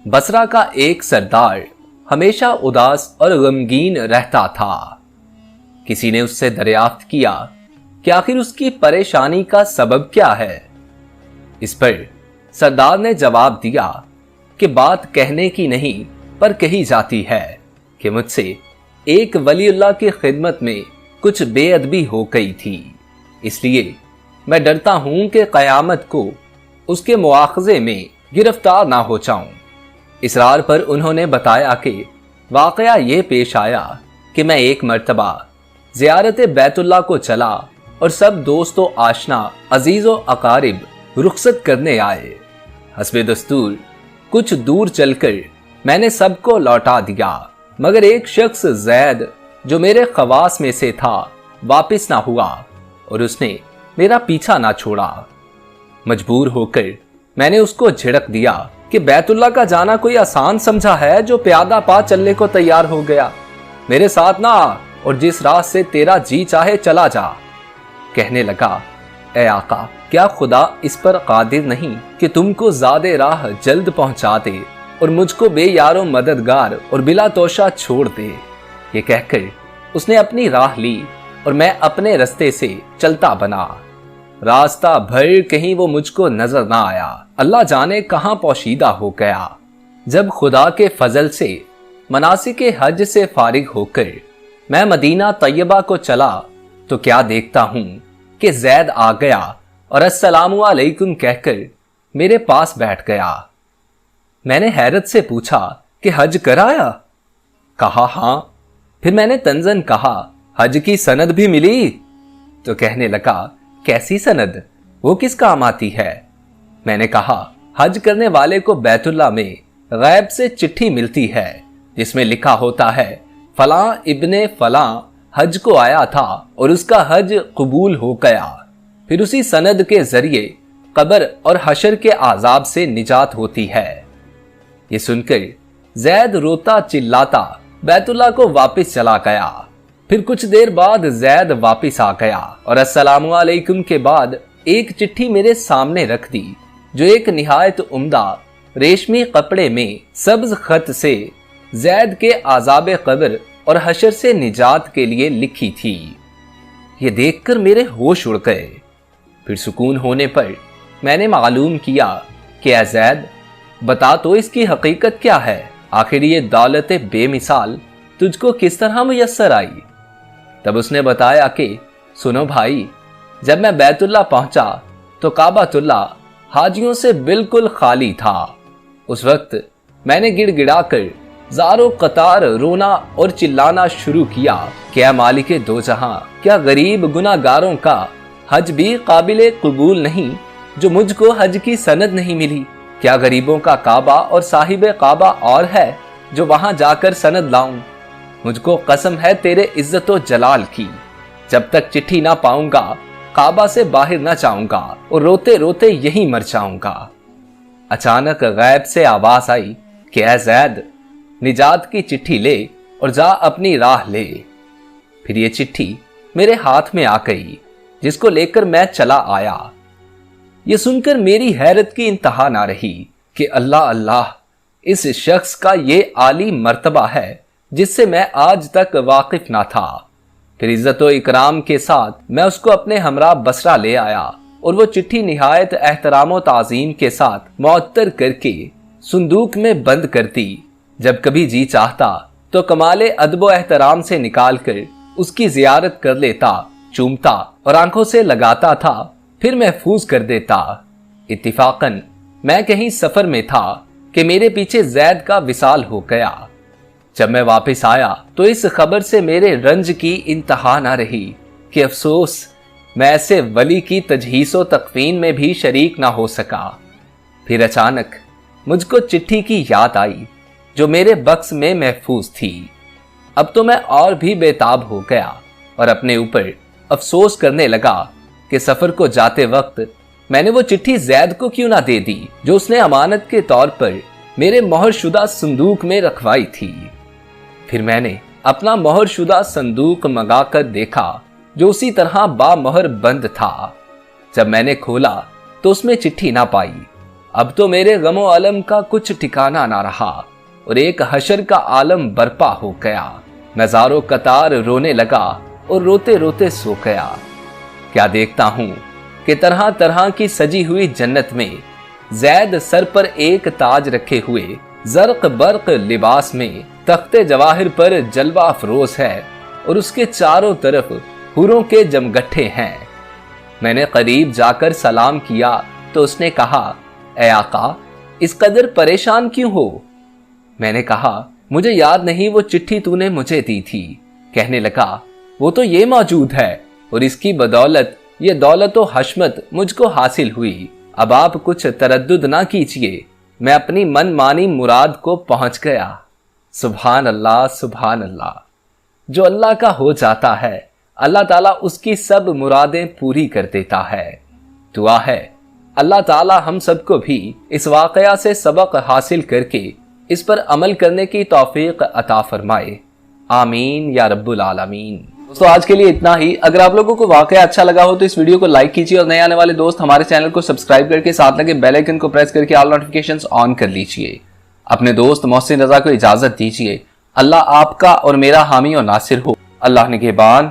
बसरा का एक सरदार हमेशा उदास और गमगीन रहता था। किसी ने उससे दरियाफ्त किया कि आखिर उसकी परेशानी का सबब क्या है। इस पर सरदार ने जवाब दिया कि बात कहने की नहीं पर कही जाती है कि मुझसे एक वलीउल्लाह की खिदमत में कुछ बेअदबी हो गई थी, इसलिए मैं डरता हूं कि कयामत को उसके मुआखजे में गिरफ्तार ना हो जाऊं। इसरार पर उन्होंने बताया कि वाकया ये पेश आया कि मैं एक मर्तबा ज़ियारत बैतुल्लाह को चला और सब दोस्तों आशना अजीज़ो अकारिब रुखसत करने आए। हस्बे दस्तूर कुछ दूर चलकर मैंने सबको लौटा दिया, मगर एक शख्स ज़ैद जो मेरे खवास में से था वापस ना हुआ और उसने मेरा पीछा ना छोड़ा। मजबूर होकर मैंने उसको झिड़क दिया कि बैतुल्लाह का जाना कोई आसान समझा है जो प्यादा पा चलने को तैयार हो गया। मेरे साथ ना आ और जिस राह से तेरा जी चाहे चला जा। कहने लगा, ए आका, क्या खुदा इस पर कादिर नहीं कि तुमको ज़ादे राह जल्द पहुंचा दे और मुझको बेयारो मददगार और बिला तोशा छोड़ दे। ये कहकर उसने अपनी राह ली और मैं अपने रास्ते से चलता बना। रास्ता भर कहीं वो मुझको नजर ना आया। अल्लाह जाने कहां पोशीदा हो गया। जब खुदा के फजल से मनासिक हज से फारिग होकर मैं मदीना तैयबा को चला तो क्या देखता हूं कि ज़ैद आ गया और अस्सलामु अलैकुम कहकर मेरे पास बैठ गया। मैंने हैरत से पूछा कि हज कराया? कहा हां। फिर मैंने तंजन कहा, हज की सनद भी मिली? तो कहने लगा, कैसी सनद, वो किस काम आती है? मैंने कहा, हज करने वाले को बैतुल्लाह में गैब से चिट्ठी मिलती है जिसमें लिखा होता है फलां इब्ने फलां हज को आया था और उसका हज कबूल हो गया। फिर उसी सनद के जरिए कब्र और हशर के आजाब से निजात होती है। ये सुनकर ज़ैद रोता चिल्लाता बैतुल्लाह को वापस चला गया। फिर कुछ देर बाद ज़ैद वापस आ गया और अस्सलामु अलैकुम के बाद एक चिट्ठी मेरे सामने रख दी जो एक निहायत उम्दा रेशमी कपड़े में सब्ज खत से ज़ैद के आजाब कब्र और हशर से निजात के लिए लिखी थी। ये देखकर मेरे होश उड़ गए। फिर सुकून होने पर मैंने मालूम किया कि ऐ ज़ैद, बता तो इसकी हकीकत क्या है। आखिर ये दौलत बेमिसाल तुझको किस तरह मुयस्सर आई? तब उसने बताया कि सुनो भाई, जब मैं बैतुल्लाह पहुंचा तो काबातुल्लाह हाजियों से बिल्कुल खाली था। उस वक्त मैंने गिड़गिड़ाकर ज़ारो कतार रोना और चिल्लाना शुरू किया कि ऐ मालिके दो जहां, क्या गरीब गुनाहगारों का हज भी काबिले कबूल नहीं जो मुझको हज की सनद नहीं मिली? क्या गरीबों का काबा और साहिबे काबा और है जो वहां जाकर सनद लाऊं? मुझको कसम है तेरे इज्जत और जलाल की, जब तक चिट्ठी ना पाऊंगा काबा से बाहर ना जाऊंगा और रोते रोते यहीं मर जाऊंगा। अचानक गैब से आवाज आई कि ऐ ज़ैद, निजात की चिट्ठी ले और जा अपनी राह ले। फिर ये चिट्ठी मेरे हाथ में आ गई जिसको लेकर मैं चला आया। ये सुनकर मेरी हैरत की इंतहा ना रही कि अल्लाह अल्लाह, इस शख्स का ये आली मर्तबा है जिससे मैं आज तक वाकिफ ना था। फिर इज्जत व इकराम के साथ मैं उसको अपने हमरा बसरा ले आया और वो चिट्ठी निहायत एहतराम व ताज़ीम के साथ मुअत्तर करके सुंदूक में बंद करती। जब कभी जी चाहता तो कमाले अदब व एहतराम से निकाल कर उसकी जियारत कर लेता, चूमता और आंखों से लगाता था, फिर महफूज कर देता। इत्तिफाकन मैं कहीं सफर में था कि मेरे पीछे ज़ैद का विसाल हो गया। जब मैं वापस आया तो इस खबर से मेरे रंज की इंतहा ना रही कि अफसोस मैं ऐसे वली की तजहीसो तकवीन में भी शरीक ना हो सका। फिर अचानक मुझको चिट्ठी की याद आई जो मेरे बक्स में महफूज थी। अब तो मैं और भी बेताब हो गया और अपने ऊपर अफसोस करने लगा कि सफर को जाते वक्त मैंने वो चिट्ठी ज़ैद को क्यों ना दे दी जो उसने अमानत के तौर पर मेरे मोहरशुदा संदूक में रखवाई थी। फिर मैंने अपना मोहरशुदा संदूक मंगाकर देखा जो उसी तरह बामोहर बंद था। जब मैंने खोला तो उसमें चिट्ठी ना पाई। اب تو میرے غم و علم کا کچھ ٹھکانا نہ رہا اور ایک حشر کا عالم برپا ہو گیا۔ میں زارو قطار رونے لگا اور روتے روتے سو گیا۔ کیا دیکھتا ہوں کہ طرح طرح کی سجی ہوئی جنت میں زید سر پر ایک تاج رکھے ہوئے زرق برق لباس میں تخت جواہر پر جلوہ افروز ہے اور اس کے چاروں طرف حوروں کے جمگٹھے ہیں۔ میں نے قریب جا کر سلام کیا تو اس نے کہا، اے آقا، اس قدر پریشان کیوں ہو؟ میں نے کہا، مجھے یاد نہیں وہ چٹھی تو نے مجھے دی تھی۔ کہنے لگا، وہ تو یہ موجود ہے اور اس کی بدولت یہ دولت و حشمت مجھ کو حاصل ہوئی۔ اب آپ کچھ تردد نہ کیجئے، میں اپنی من مانی مراد کو پہنچ گیا۔ سبحان اللہ، سبحان اللہ۔ جو اللہ کا ہو جاتا ہے اللہ تعالیٰ اس کی سب مرادیں پوری کر دیتا ہے۔ دعا ہے اللہ تعالیٰ ہم سب کو بھی اس واقعہ سے سبق حاصل کر کے اس پر عمل کرنے کی توفیق عطا فرمائے، آمین یا رب العالمین۔ دوستو آج کے لیے اتنا ہی۔ اگر آپ لوگوں کو واقعہ اچھا لگا ہو تو اس ویڈیو کو لائک کیجیے اور نئے آنے والے دوست ہمارے چینل کو سبسکرائب کر کے ساتھ لگے بیل آئیکن کو پریس کر کے آل نوٹیفیکیشنز آن کر لیجیے۔ اپنے دوست محسن رضا کو اجازت دیجیے۔ اللہ آپ کا اور میرا حامی اور ناصر ہو۔ اللہ نگہبان۔